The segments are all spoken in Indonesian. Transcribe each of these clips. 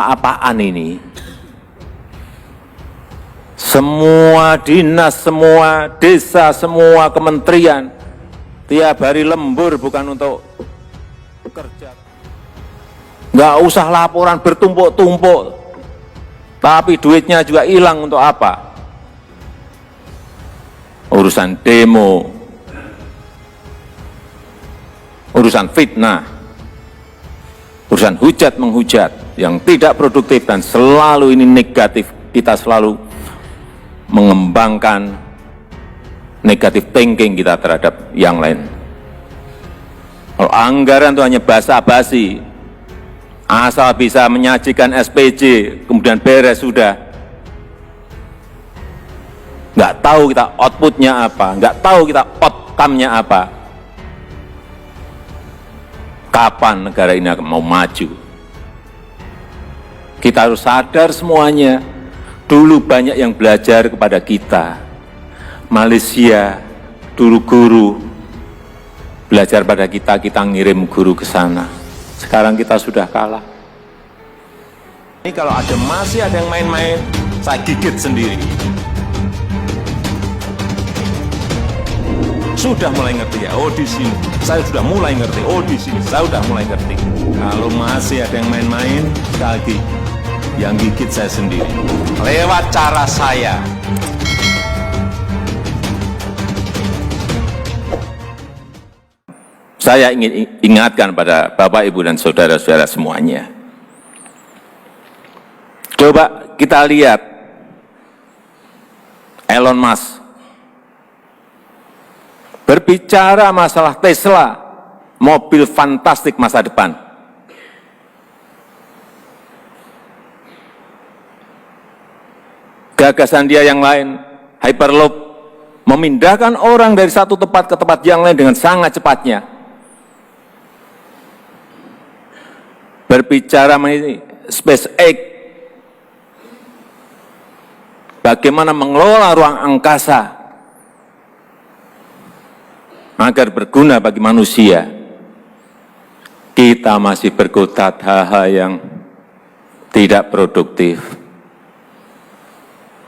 apa-apaan ini. Semua dinas, semua desa, semua kementerian tiap hari lembur bukan untuk kerja. Nggak usah laporan bertumpuk-tumpuk, tapi duitnya juga hilang untuk apa? Urusan demo, urusan fitnah, urusan hujat menghujat yang tidak produktif dan selalu ini negatif. Kita selalu mengembangkan negatif thinking kita terhadap yang lain. Kalau anggaran itu hanya basa-basi, asal bisa menyajikan SPJ, kemudian beres sudah. Nggak tahu kita outputnya apa, nggak tahu kita outcome-nya apa. Kapan negara ini akan mau maju? Kita harus sadar semuanya. Dulu banyak yang belajar kepada kita. Malaysia, dulu guru belajar pada kita, kita ngirim guru ke sana. Sekarang kita sudah kalah. Ini kalau masih ada yang main-main, saya gigit sendiri. Sudah mulai ngerti ya, oh di sini. Saya sudah mulai ngerti, oh di sini. Saya sudah mulai ngerti. Kalau masih ada yang main-main, sekali lagi, yang gigit saya sendiri. Lewat cara saya. Saya ingin ingatkan pada Bapak, Ibu, dan saudara-saudara semuanya. Coba kita lihat Elon Musk berbicara masalah Tesla, mobil fantastik masa depan. Gagasan dia yang lain, Hyperloop, memindahkan orang dari satu tempat ke tempat yang lain dengan sangat cepatnya. Berbicara mengenai SpaceX, bagaimana mengelola ruang angkasa agar berguna bagi manusia. Kita masih berkutat hal-hal yang tidak produktif.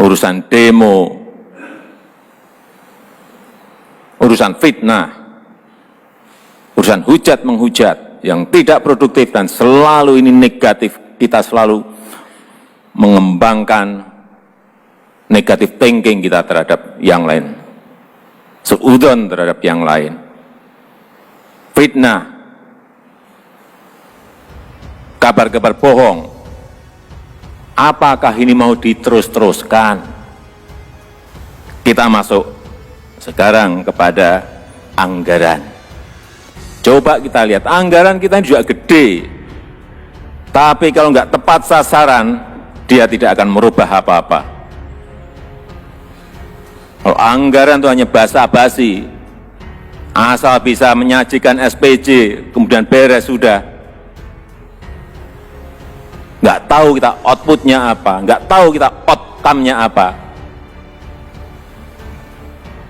Urusan demo, urusan fitnah, urusan hujat menghujat yang tidak produktif dan selalu ini negatif. Kita selalu mengembangkan negatif thinking kita terhadap yang lain, seudon terhadap yang lain, fitnah, kabar-kabar bohong. Apakah ini mau diterus-teruskan? Kita masuk sekarang kepada anggaran. Coba kita lihat, anggaran kita ini juga gede. Tapi kalau nggak tepat sasaran, dia tidak akan merubah apa-apa. Kalau anggaran itu hanya basa-basi, asal bisa menyajikan SPJ, kemudian beres sudah. Nggak tahu kita outputnya apa, nggak tahu kita outcome-nya apa.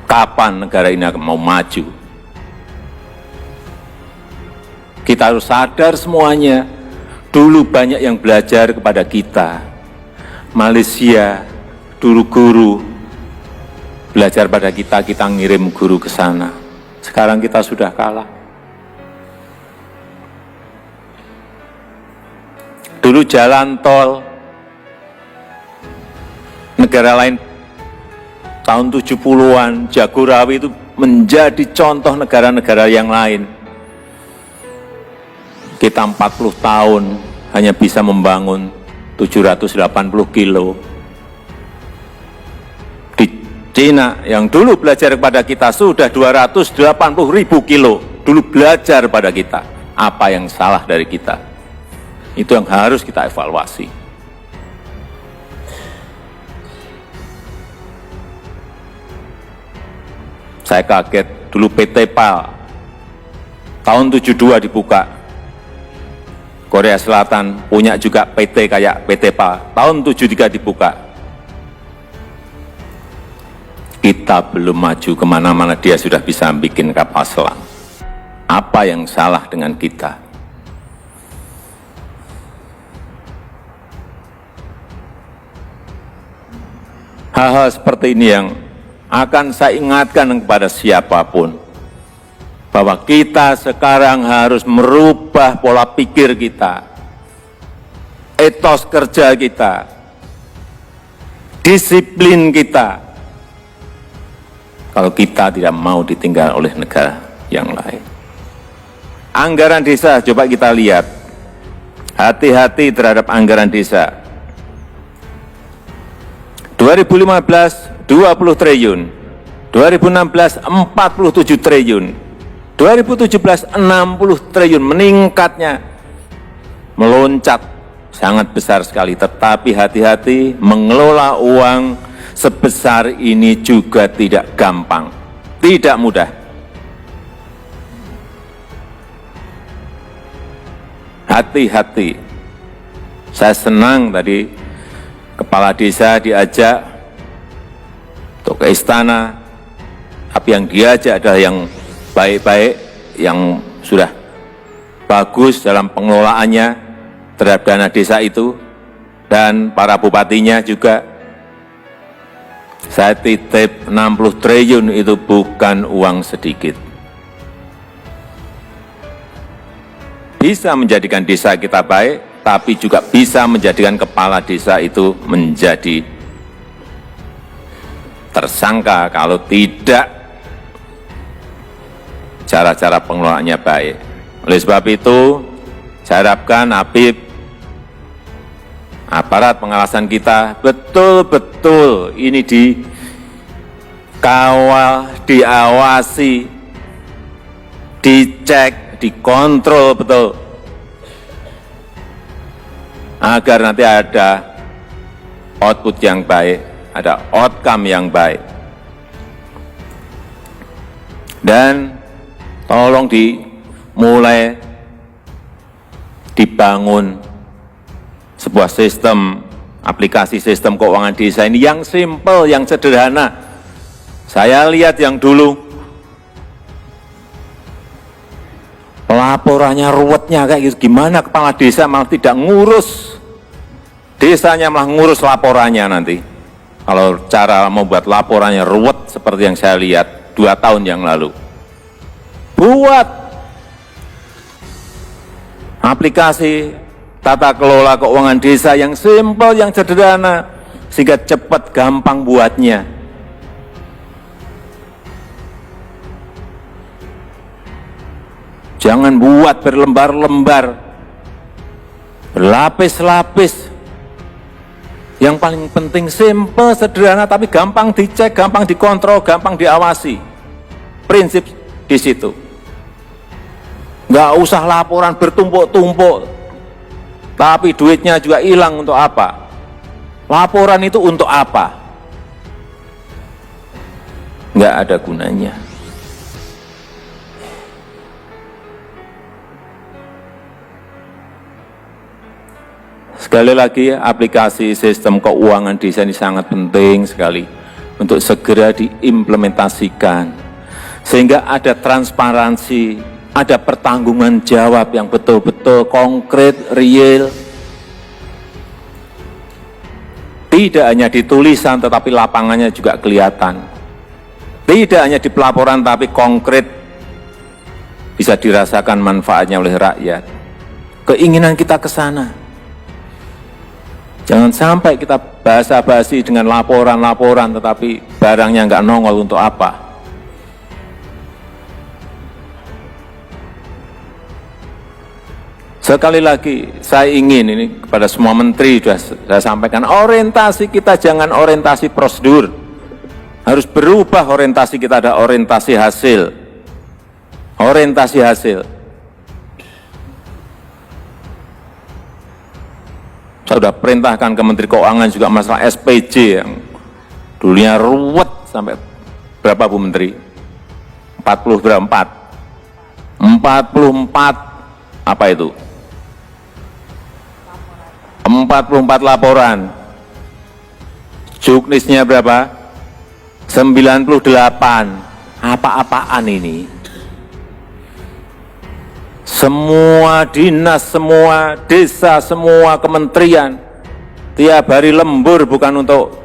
Kapan negara ini akan mau maju? Kita harus sadar semuanya. Dulu banyak yang belajar kepada kita. Malaysia, dulu guru belajar pada kita, kita ngirim guru ke sana. Sekarang kita sudah kalah. Dulu jalan tol negara lain tahun 70-an, Jagorawi itu menjadi contoh negara-negara yang lain. Kita 40 tahun hanya bisa membangun 780 kilo. Di Cina yang dulu belajar kepada kita sudah 280.000 kilo. Dulu belajar pada kita. Apa yang salah dari kita? Itu yang harus kita evaluasi. Saya kaget, dulu PT PAL tahun 72 dibuka. Korea Selatan punya juga PT kayak PT PAL, tahun 73 dibuka. Kita belum maju kemana-mana, dia sudah bisa bikin kapal selam. Apa yang salah dengan kita? Hal-hal seperti ini yang akan saya ingatkan kepada siapapun, bahwa kita sekarang harus merubah pola pikir kita, etos kerja kita, disiplin kita, kalau kita tidak mau ditinggal oleh negara yang lain. Anggaran desa, coba kita lihat, hati-hati terhadap anggaran desa. 2015 20 triliun, 2016 47 triliun, 2017 60 triliun, meningkatnya, meloncat sangat besar sekali. Tetapi hati-hati, mengelola uang sebesar ini juga tidak gampang, tidak mudah. Hati-hati. Saya senang tadi kepala desa diajak untuk ke istana, tapi yang diajak adalah yang baik-baik, yang sudah bagus dalam pengelolaannya terhadap dana desa itu, dan para bupatinya juga. Saya titip 60 triliun itu bukan uang sedikit. Bisa menjadikan desa kita baik, tapi juga bisa menjadikan kepala desa itu menjadi tersangka kalau tidak cara-cara pengelolaannya baik. Oleh sebab itu, saya harapkan Habib, aparat pengawasan kita betul-betul ini dikawal, diawasi, dicek, dikontrol betul, agar nanti ada output yang baik, ada outcome yang baik. Dan tolong dimulai dibangun sebuah sistem, aplikasi sistem keuangan desa ini yang simple, yang sederhana. Saya lihat yang dulu, laporannya ruwetnya kayak gitu, gimana kepala desa malah tidak ngurus desanya, malah ngurus laporannya nanti. Kalau cara membuat laporannya ruwet seperti yang saya lihat 2 tahun yang lalu. Buat aplikasi tata kelola keuangan desa yang simpel, yang sederhana, sehingga cepat, gampang buatnya. Jangan buat berlembar-lembar, berlapis-lapis. Yang paling penting simpel, sederhana, tapi gampang dicek, gampang dikontrol, gampang diawasi. Prinsip di situ. Nggak usah laporan bertumpuk-tumpuk, tapi duitnya juga hilang. Untuk apa? Laporan itu untuk apa? Nggak ada gunanya. Sekali lagi, aplikasi sistem keuangan desa ini sangat penting sekali untuk segera diimplementasikan, sehingga ada transparansi, ada pertanggungan jawab yang betul-betul konkret, real. Tidak hanya di tulisan, tetapi lapangannya juga kelihatan. Tidak hanya di pelaporan, tapi konkret, bisa dirasakan manfaatnya oleh rakyat. Keinginan kita ke sana. Jangan sampai kita basa-basi dengan laporan-laporan, tetapi barangnya nggak nongol. Untuk apa? Sekali lagi, saya ingin ini kepada semua menteri, sudah saya sampaikan, orientasi kita jangan orientasi prosedur. Harus berubah orientasi kita, ada orientasi hasil. Orientasi hasil. Saya sudah perintahkan ke Menteri Keuangan juga masalah SPJ yang dulunya ruwet sampai berapa Bu Menteri? 40 berapa? 44 apa itu? 44 laporan. Juknisnya berapa? 98. Apa-apaan ini? Semua dinas, semua desa, semua kementerian tiap hari lembur, bukan untuk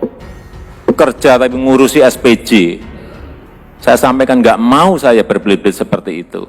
kerja tapi ngurusi SPJ. Saya sampaikan nggak mau saya berbelit-belit seperti itu.